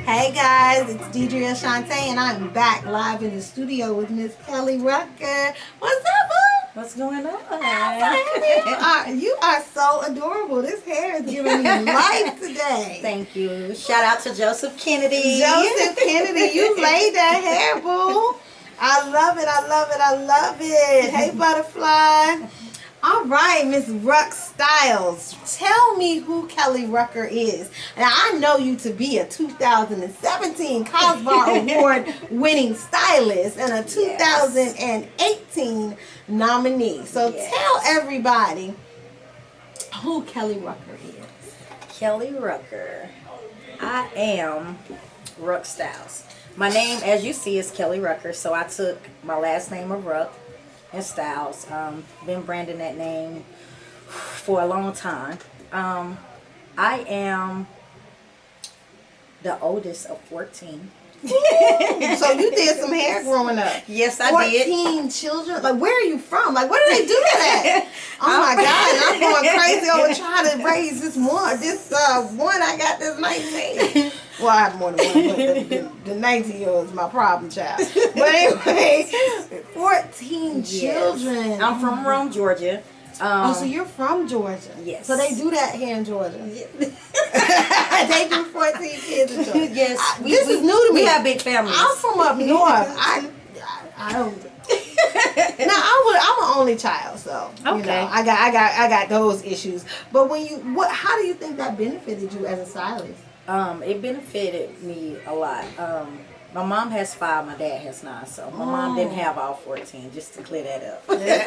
Hey guys, it's Deedria Chauntee and I'm back live in the studio with Miss Kelly Rucker. What's up, boo? What's going on? You are so adorable. This hair is giving me life today. Thank you. Shout out to Joseph Kennedy. Joseph Kennedy, you laid that hair, boo. I love it, I love it, I love it. Hey, butterfly. All right, Miss RuckStyles, tell me who Kelly Rucker is. Now, I know you to be a 2017 Cozbar Award-winning stylist and a 2018 nominee. So tell everybody who Kelly Rucker is. Kelly Rucker. I am RuckStyles. My name, as you see, is Kelly Rucker, so I took my last name of Ruck and Styles. Been branding that name for a long time. I am the oldest of 14. So you did some hair growing up. Yes, I 14 children? Like, where are you from? Like, where do they do that at? Oh my God, I'm going crazy over trying to raise this one. I got this 19. Well, I have more than one, but the 19-year-old is my problem child. But anyway, 14 children. I'm from Rome, Georgia. So you're from Georgia? Yes. So they do that here in Georgia? Yes. They do 14 kids in Georgia? Yes. This is new to me. We have big families. I'm from up north. I don't. Now I'm an only child, so okay. You know, I got those issues. But how do you think that benefited you as a stylist? It benefited me a lot. My mom has 5, my dad has 9, so my mom didn't have all 14, just to clear that up. Okay.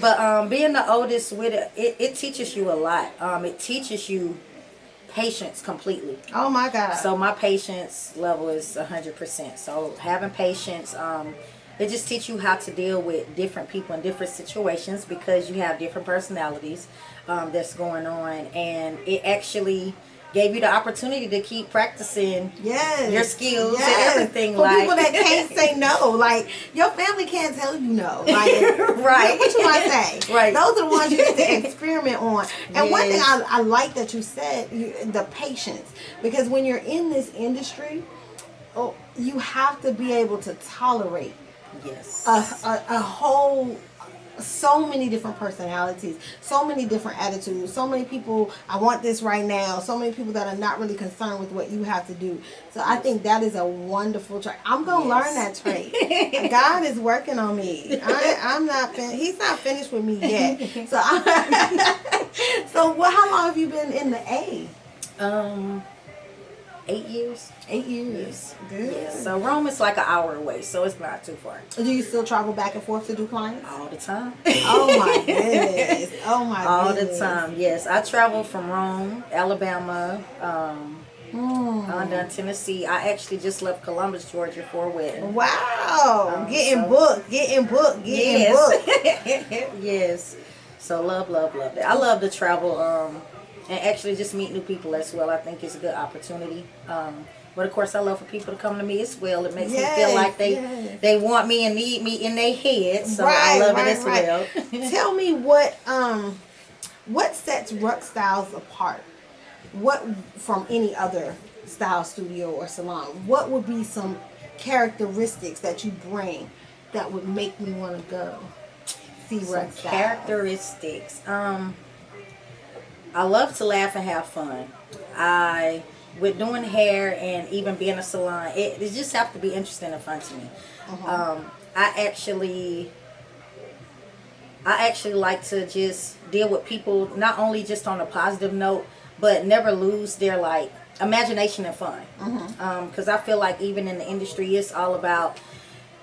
But being the oldest with it teaches you a lot. It teaches you patience completely. Oh my God. So my patience level is 100%. So having patience, it just teaches you how to deal with different people in different situations because you have different personalities that's going on, and it actually gave you the opportunity to keep practicing your skills and everything. For people that can't say no, like your family can't tell you no. Like, right. What you want to say? Right. Those are the ones you get to experiment on. And one thing I like that you said, the patience, because when you're in this industry, you have to be able to tolerate a whole. So many different personalities, so many different attitudes, so many people, I want this right now, so many people that are not really concerned with what you have to do. So I think that is a wonderful trait. I'm going to learn that trait. God is working on me. I'm not He's not finished with me yet. So how long have you been in the A? 8 years. 8 years. Yes. Good. Yes. So Rome is like an hour away, so it's not too far. Do you still travel back and forth to do clients? All the time. Oh my goodness. Oh my goodness. All the time, yes. I travel from Rome, Alabama, down Tennessee. I actually just left Columbus, Georgia for a wedding. Wow. Getting booked. Yes. So love it. I love to travel and actually just meet new people as well. I think it's a good opportunity. But of course I love for people to come to me as well. It makes me feel like they want me and need me in their head. So I love it as well. Tell me what sets RuckStyles apart? What from any other style studio or salon? What would be some characteristics that you bring that would make me want to go see RuckStyles? Characteristics. I love to laugh and have fun. With doing hair and even being a salon, it just have to be interesting and fun to me. I actually like to just deal with people not only just on a positive note, but never lose their imagination and fun. Because I feel like even in the industry, it's all about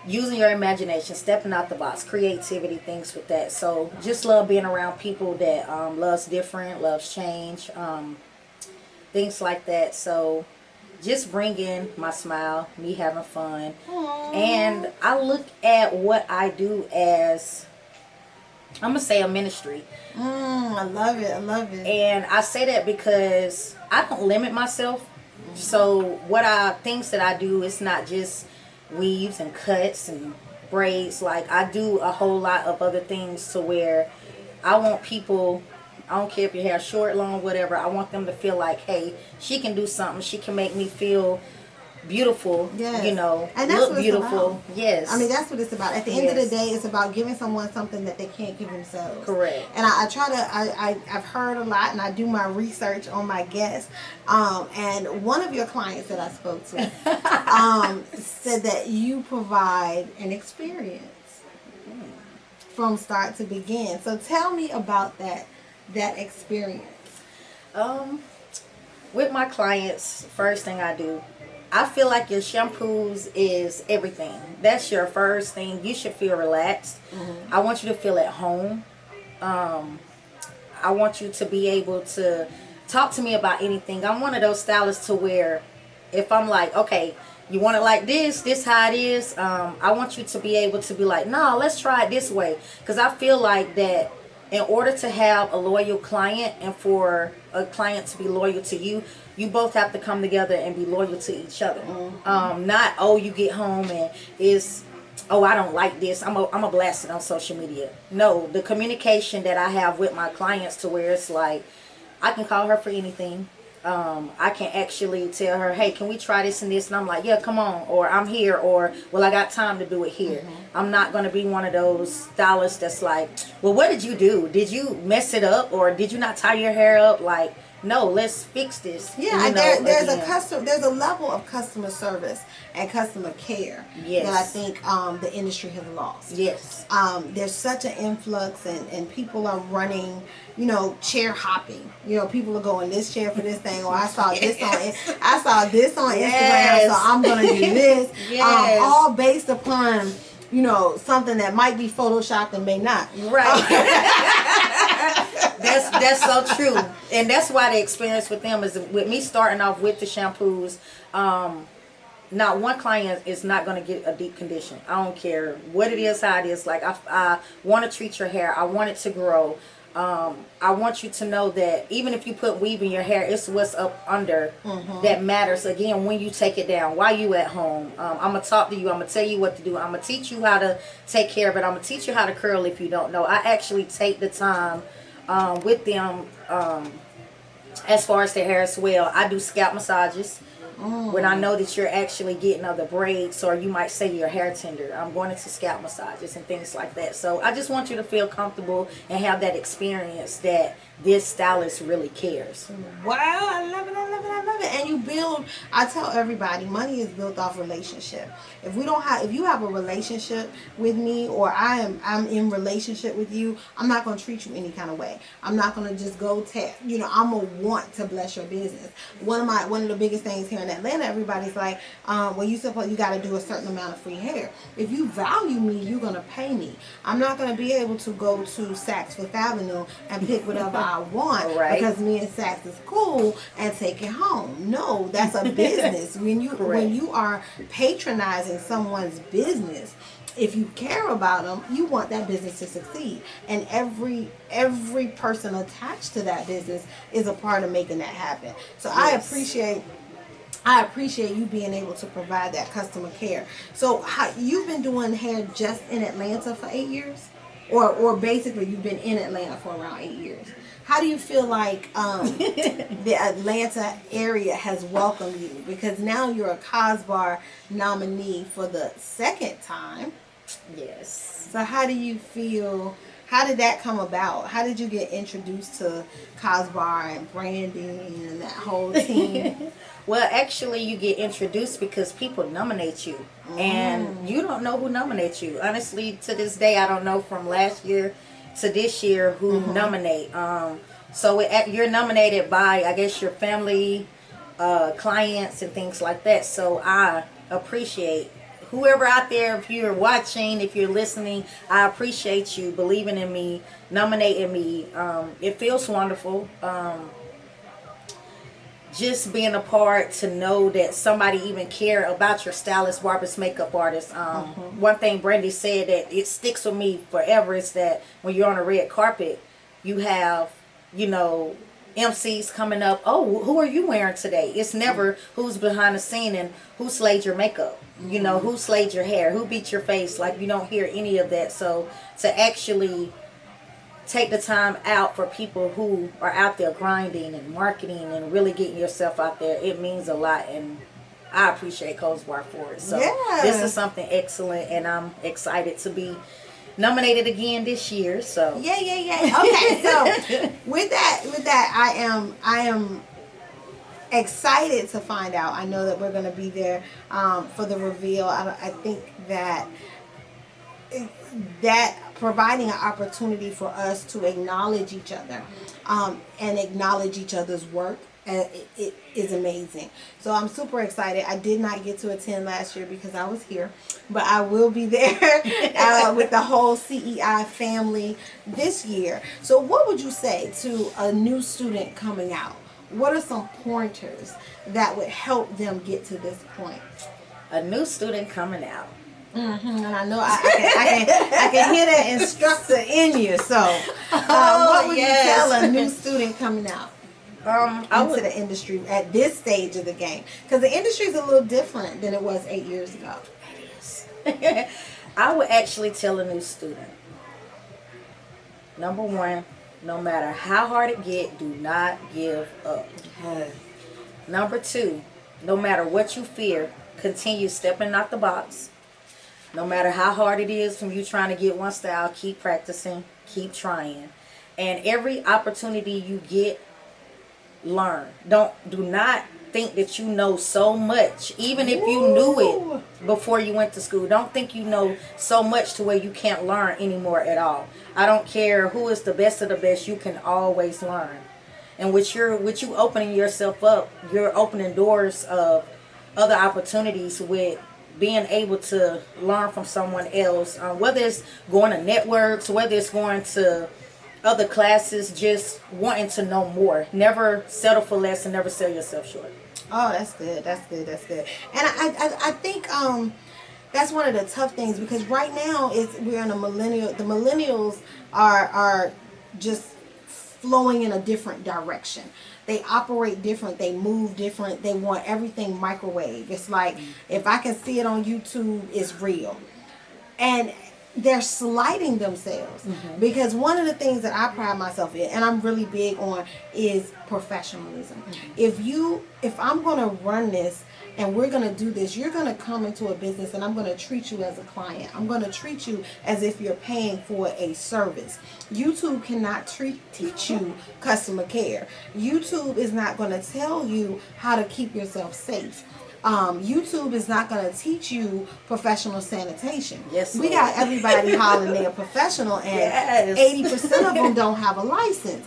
using your imagination, stepping out the box, creativity, things with that. So just love being around people that loves different, loves change, things like that. So just bringing my smile, me having fun. Aww. And I look at what I do as, I'm going to say, a ministry. I love it. And I say that because I don't limit myself. So things that I do, it's not just weaves and cuts and braids. Like, I do a whole lot of other things to where I want people, I don't care if your hair short, long, whatever, I want them to feel like, hey, she can do something. She can make me feel beautiful, Yes. you know, And that's look what it's beautiful. about. Yes. I mean, that's what it's about. At the end of the Yes. day, it's about giving someone something that they can't give themselves. Correct. And I try to, I've heard a lot, and I do my research on my guests. And one of your clients that I spoke to said that you provide an experience from start to begin. So tell me about that experience. With my clients, first thing I do, I feel like your shampoos is everything. That's your first thing. You should feel relaxed. I want you to feel at home. I want you to be able to talk to me about anything. I'm one of those stylists to where if I'm like, okay, you want it like this how it is, I want you to be able to be like, no, let's try it this way. Because I feel like that in order to have a loyal client and for a client to be loyal to you, you both have to come together and be loyal to each other. Not, oh, you get home and it's, oh, I don't like this, I'm a blast it on social media. No, the communication that I have with my clients to where it's like, I can call her for anything. I can actually tell her, hey, can we try this and this? And I'm like, yeah, come on. Or I'm here. Or, well, I got time to do it here. I'm not going to be one of those stylists that's like, well, what did you do? Did you mess it up? Or did you not tie your hair up? Like, no, let's fix this. Yeah, you know, there's a level of customer service and customer care Yes. that I think the industry has lost. Yes. There's such an influx and people are running, you know, chair hopping. You know, people are going this chair for this thing, or I saw this on Yes. Instagram, so I'm gonna do this. Yes. All based upon, you know, something that might be photoshopped and may not. Right. That's so true, and that's why the experience with them is with me starting off with the shampoos. Not one client is not going to get a deep condition. I don't care what it is, how it is. Like I want to treat your hair. I want it to grow. I want you to know that even if you put weave in your hair, it's what's up under that matters. Again, when you take it down, while you at home, I'm going to talk to you. I'm going to tell you what to do. I'm going to teach you how to take care of it. I'm going to teach you how to curl if you don't know. I actually take the time with them as far as their hair as well. I do scalp massages. When I know that you're actually getting other braids, or you might say you're a hair tender, I'm going into scalp massages and things like that. So I just want you to feel comfortable and have that experience that this stylist really cares. Wow, I love it, I love it, I love it. And you build, I tell everybody, money is built off relationship. If you have a relationship with me, or I'm in relationship with you, I'm not going to treat you any kind of way. I'm not going to just go I'm going to want to bless your business. One of the biggest things here in Atlanta, everybody's like, well, you got to do a certain amount of free hair. If you value me, you're going to pay me. I'm not going to be able to go to Saks Fifth Avenue and pick whatever I want, right, because me and Saks is cool, and take it home. No, that's a business. When you are patronizing someone's business, if you care about them, you want that business to succeed, and every person attached to that business is a part of making that happen. So yes. I appreciate you being able to provide that customer care. So you've been doing hair just in Atlanta for 8 years, or basically you've been in Atlanta for around 8 years. How do you feel like the Atlanta area has welcomed you? Because now you're a Cozbar nominee for the second time. Yes. So how do you feel? How did that come about? How did you get introduced to Cozbar and branding and that whole team? Well, actually, you get introduced because people nominate you. And you don't know who nominates you. Honestly, to this day, I don't know from last year to this year who nominate. So you're nominated by, I guess, your family, clients, and things like that. So I appreciate whoever out there, if you're watching, if you're listening, I appreciate you believing in me, nominating me. It feels wonderful. Just being a part to know that somebody even care about your stylist, barbers, makeup artist. One thing Brandy said that it sticks with me forever is that when you're on a red carpet, you have, MCs coming up. Oh, who are you wearing today? It's never who's behind the scene and who slayed your makeup. Who slayed your hair, who beat your face. Like, you don't hear any of that. So to actually take the time out for people who are out there grinding and marketing and really getting yourself out there, it means a lot. And I appreciate Cozbar for it. So this is something excellent, and I'm excited to be nominated again this year. So yeah. Okay, so with that, I am excited to find out. I know that we're going to be there for the reveal. I think that providing an opportunity for us to acknowledge each other and acknowledge each other's work, it is amazing. So I'm super excited. I did not get to attend last year because I was here, but I will be there with the whole CEI family this year. So what would you say to a new student coming out? What are some pointers that would help them get to this point? A new student coming out. And I know I can hear that instructor in you. So, what would you tell a new student coming out into the industry at this stage of the game? Because the industry is a little different than it was 8 years ago. It is. I would actually tell a new student, number one, no matter how hard it get, do not give up. Number two, no matter what you fear, continue stepping out the box. No matter how hard it is from you trying to get one style, keep practicing, keep trying. And every opportunity you get, learn. Do not think that you know so much, even if you knew it before you went to school. Don't think you know so much to where you can't learn anymore at all. I don't care who is the best of the best, you can always learn. And with you opening yourself up, you're opening doors of other opportunities with being able to learn from someone else, whether it's going to networks, whether it's going to other classes, just wanting to know more. Never settle for less and never sell yourself short. Oh, that's good. And I think that's one of the tough things, because right now we're in a millennial. The millennials are just flowing in a different direction. They operate different. They move different. They want everything microwave. It's like, if I can see it on YouTube, it's real. And they're slighting themselves, because one of the things that I pride myself in, and I'm really big on, is professionalism. If I'm going to run this and we're going to do this, you're going to come into a business and I'm going to treat you as a client. I'm going to treat you as if you're paying for a service. YouTube cannot teach you customer care. YouTube is not going to tell you how to keep yourself safe. YouTube is not going to teach you professional sanitation. Yes, we got everybody hollering they're professional, and 80% of them don't have a license.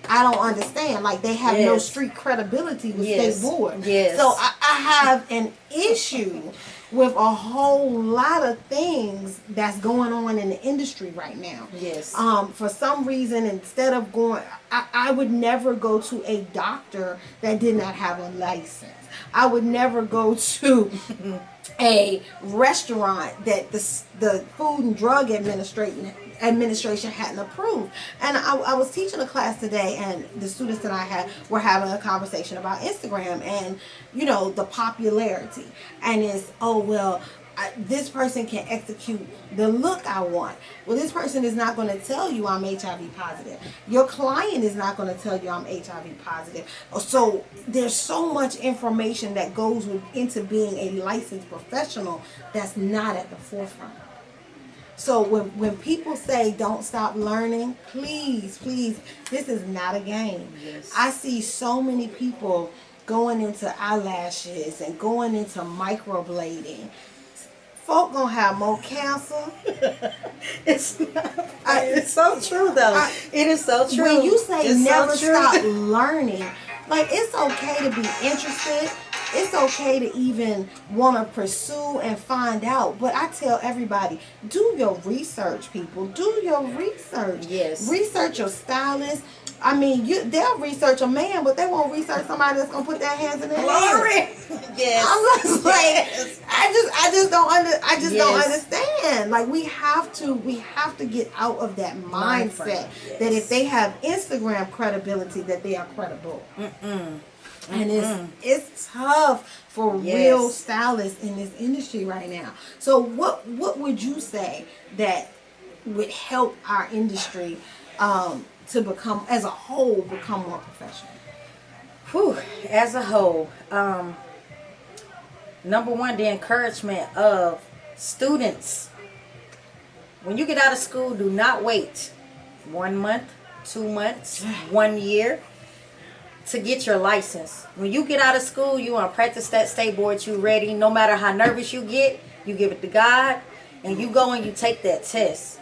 I don't understand. Like, they have no street credibility with state board. So I have an issue with a whole lot of things that's going on in the industry right now. For some reason, instead of going, I would never go to a doctor that did not have a license. I would never go to a restaurant that the Food and Drug Administration hadn't approved. And I was teaching a class today, and the students that I had were having a conversation about Instagram and, the popularity. And it's, this person can execute the look I want. Well, this person is not going to tell you I'm HIV positive. Your client is not going to tell you I'm HIV positive. So there's so much information that goes into being a licensed professional that's not at the forefront. So when people say don't stop learning, please, this is not a game. I see so many people going into eyelashes and going into microblading. Folk gonna have more cancer. It's so true, though. It is so true. When you say never stop learning, like, it's okay to be interested. It's okay to even want to pursue and find out. But I tell everybody, do your research, people. Do your research. Research your stylist. I mean, they'll research a man, but they won't research somebody that's gonna put their hands in their hair. I'm just like, I just don't understand. Like, we have to get out of that mindset that if they have Instagram credibility, that they are credible. And it's tough for real stylists in this industry right now. So what would you say that would help our industry to become, as a whole, become more professional? As a whole, number one, the encouragement of students. When you get out of school, do not wait 1 month, 2 months, 1 year to get your license. When you get out of school, you want to practice that state board, you ready. No matter how nervous you get, you give it to God, and you go and you take that test.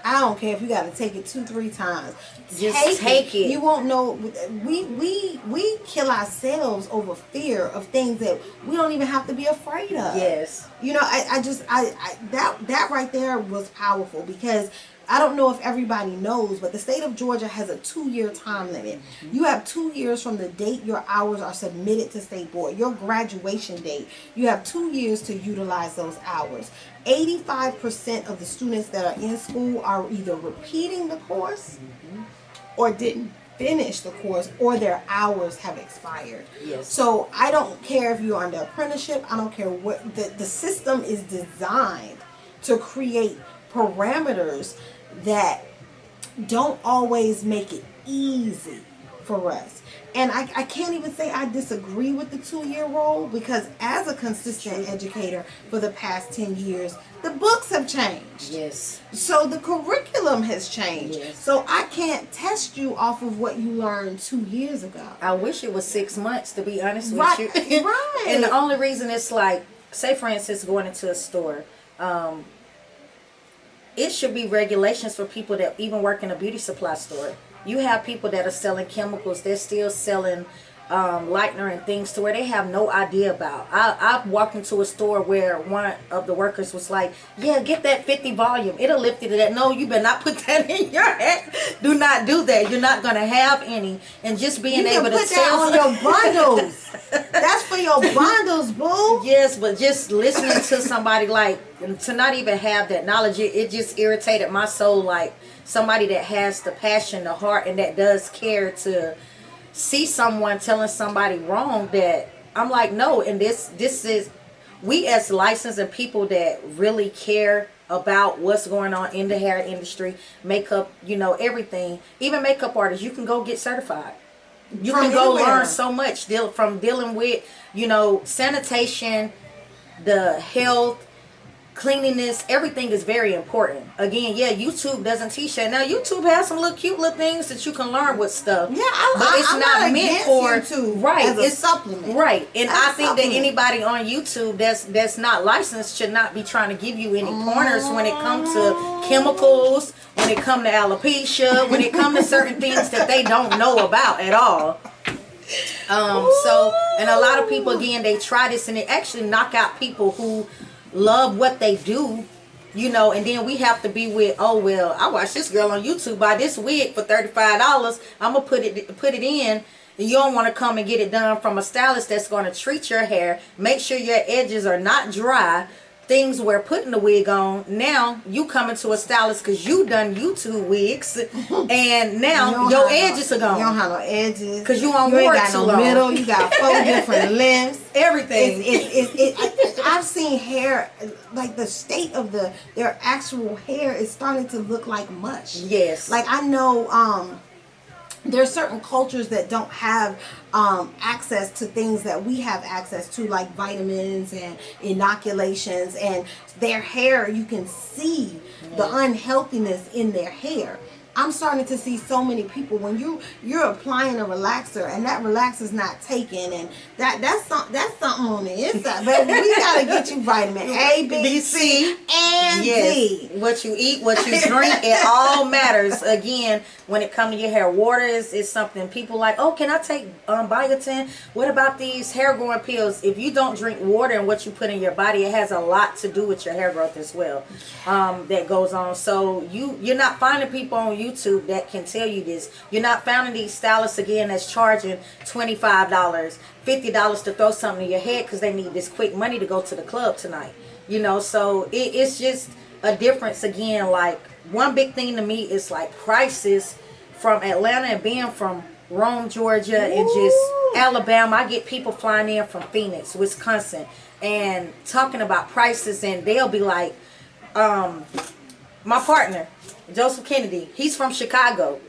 I don't care if you got to take it 2-3 times. Just take it. You won't know. We kill ourselves over fear of things that we don't even have to be afraid of. Yes. You know, that right there was powerful, because I don't know if everybody knows, but the state of Georgia has a 2-year time limit. You have 2 years from the date your hours are submitted to state board, your graduation date. You have 2 years to utilize those hours. 85% of the students that are in school are either repeating the course or didn't finish the course, or their hours have expired. Yes. So I don't care if you're under apprenticeship. I don't care what. The system is designed to create parameters that don't always make it easy for us. And I can't even say I disagree with the 2-year rule, because as a consistent educator for the past 10 years, the books have changed. Yes. So the curriculum has changed. Yes. So I can't test you off of what you learned 2 years ago. I wish it was 6 months, to be honest with Right, you. right. And the only reason it's like, say for instance, going into a store, it should be regulations for people that even work in a beauty supply store. You have people that are selling chemicals. They're still selling lightener and things to where they have no idea about. I've walked into a store where one of the workers was like, yeah, get that 50 volume. It'll lift it to that. No, you better not put that in your head. Do not do that. You're not going to have any. And just being able to sell that on your bundles. That's for your bundles, boo. Yes, but just listening to somebody, like, to not even have that knowledge, it just irritated my soul. Like, somebody that has the passion, the heart, and that does care to see someone telling somebody wrong, that I'm like, no. And this is, we as licensed and people that really care about what's going on in the hair industry, makeup, you know, everything, even makeup artists, you can go get certified. You can go learn so much from dealing with, you know, sanitation, the health, cleanliness, everything is very important. Again, yeah, YouTube doesn't teach that. Now, YouTube has some little cute little things that you can learn with stuff. Yeah, but it's not meant for YouTube, right. As a supplement, right? And I think that anybody on YouTube that's not licensed should not be trying to give you any pointers when it comes to chemicals, when it comes to alopecia, when it comes to certain things that they don't know about at all. So, and a lot of people, again, they try this and they actually knock out people who love what they do, you know. And then we have to be with, oh well, I watched this girl on YouTube buy this wig for $35. I'm gonna put it in, and you don't want to come and get it done from a stylist that's going to treat your hair, make sure your edges are not dry, things we're putting the wig on. Now you coming to a stylist because you done YouTube wigs, and now your edges are gone. You don't have no edges because you on you ain't work got too no long. middle. You got 4 different lengths. Everything. I've seen hair, like the state of their actual hair is starting to look like mush. Yes. Like I know there are certain cultures that don't have access to things that we have access to, like vitamins and inoculations, and their hair, you can see the unhealthiness in their hair. I'm starting to see so many people, when you're applying a relaxer and that relaxer's not taking, and that's something on the inside. But we gotta get you vitamin A, B, C, and D. What you eat, what you drink, it all matters. Again, when it comes to your hair, water is something people like, oh, can I take biotin? What about these hair growing pills? If you don't drink water and what you put in your body, it has a lot to do with your hair growth as well. That goes on. So you're not finding people on YouTube that can tell you this. You're not finding these stylists, again, that's charging $25, $50 to throw something in your head because they need this quick money to go to the club tonight. You know, so it's just a difference. Again, like, one big thing to me is like prices from Atlanta, and being from Rome, Georgia, and just Alabama. I get people flying in from Phoenix, Wisconsin, and talking about prices, and they'll be like, my partner, Joseph Kennedy, he's from Chicago.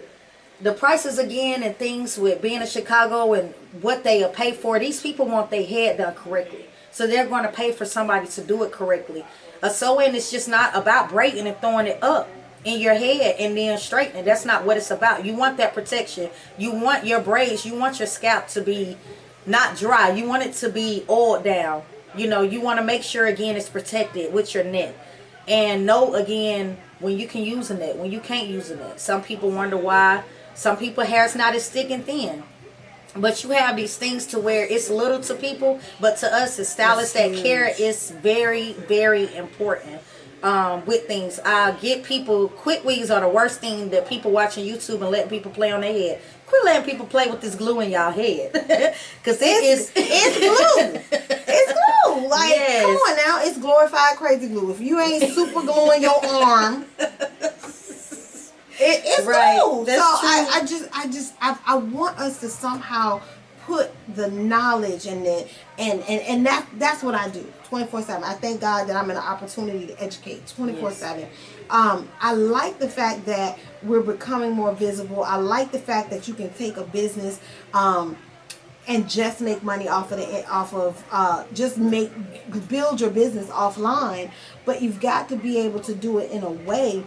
The prices, again, and things with being in Chicago and what they pay for, these people want their head done correctly. So they're going to pay for somebody to do it correctly. A sew-in is just not about braiding and throwing it up in your head and then straightening. That's not what it's about. You want that protection. You want your braids, you want your scalp to be not dry. You want it to be oiled down. You know, you want to make sure, again, it's protected with your net. And know, again, when you can use a net, when you can't use a net. Some people wonder why. Some people hair's not as thick and thin. But you have these things to where it's little to people, but to us as stylists, that care is very, very important with things. I get people, quick wigs are the worst thing that people watching YouTube and letting people play on their head. Quit letting people play with this glue in y'all head. Because it's glue. It's glue. Like, yes. Come on now. It's glorified crazy glue. If you ain't super gluing your arm, it's right. glue. That's so true. I want us to somehow put the knowledge in it, and that's what I do 24/7. I thank God that I'm in an opportunity to educate 24/7. Yes. I like the fact that we're becoming more visible. I like the fact that you can take a business and just make money off of build your business offline, but you've got to be able to do it in a way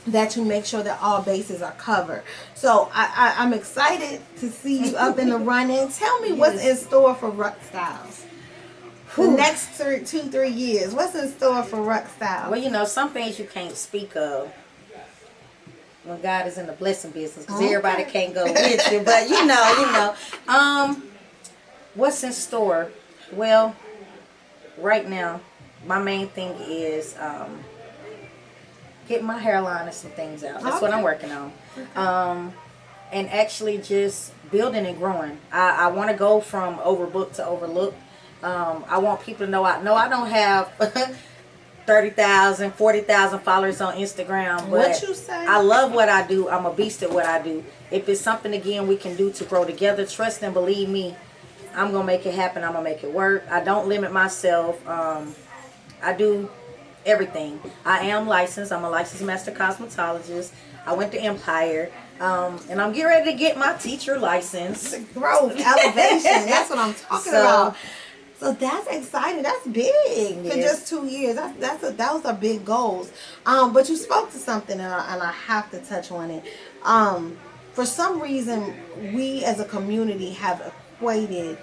that you make sure that all bases are covered. So I'm excited to see you up in the running. Tell me what's in store for RuckStyles. The next 3 years, what's in store for RuckStyles? Well, you know, some things you can't speak of when God is in the blessing business, because everybody can't go with you. But you know. What's in store? Well, right now, my main thing is getting my hairline and some things out. That's what I'm working on. And actually just building and growing. I want to go from overbooked to overlooked. I want people to know I don't have 30,000, 40,000 followers on Instagram. But what you say? I love what I do. I'm a beast at what I do. If it's something, again, we can do to grow together, trust and believe me, I'm going to make it happen. I'm going to make it work. I don't limit myself. I do everything. I am licensed. I'm a licensed master cosmetologist. I went to Empire. And I'm getting ready to get my teacher license. Growth, elevation. That's what I'm talking about. So that's exciting. That's big for just 2 years. Those are big goals. But you spoke to something, and I have to touch on it. For some reason, we as a community have equated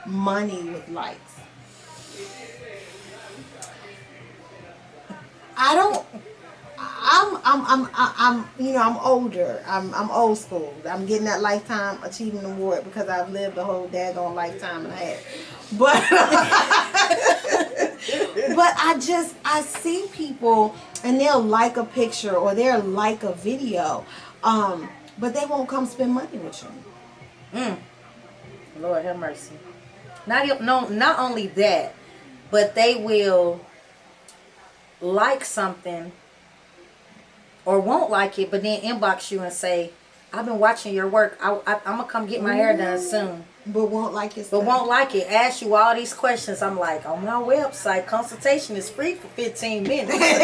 money with likes. I'm older. I'm old school. I'm getting that Lifetime Achievement Award because I've lived a whole daggone lifetime and a half. But I see people and they'll like a picture or they'll like a video, but they won't come spend money with you. Lord have mercy. Not only that, but they will like something or won't like it, but then inbox you and say, I've been watching your work. I'm going to come get my hair done soon. But won't like it. But won't like it. Ask you all these questions. I'm like, on my website, consultation is free for 15 minutes.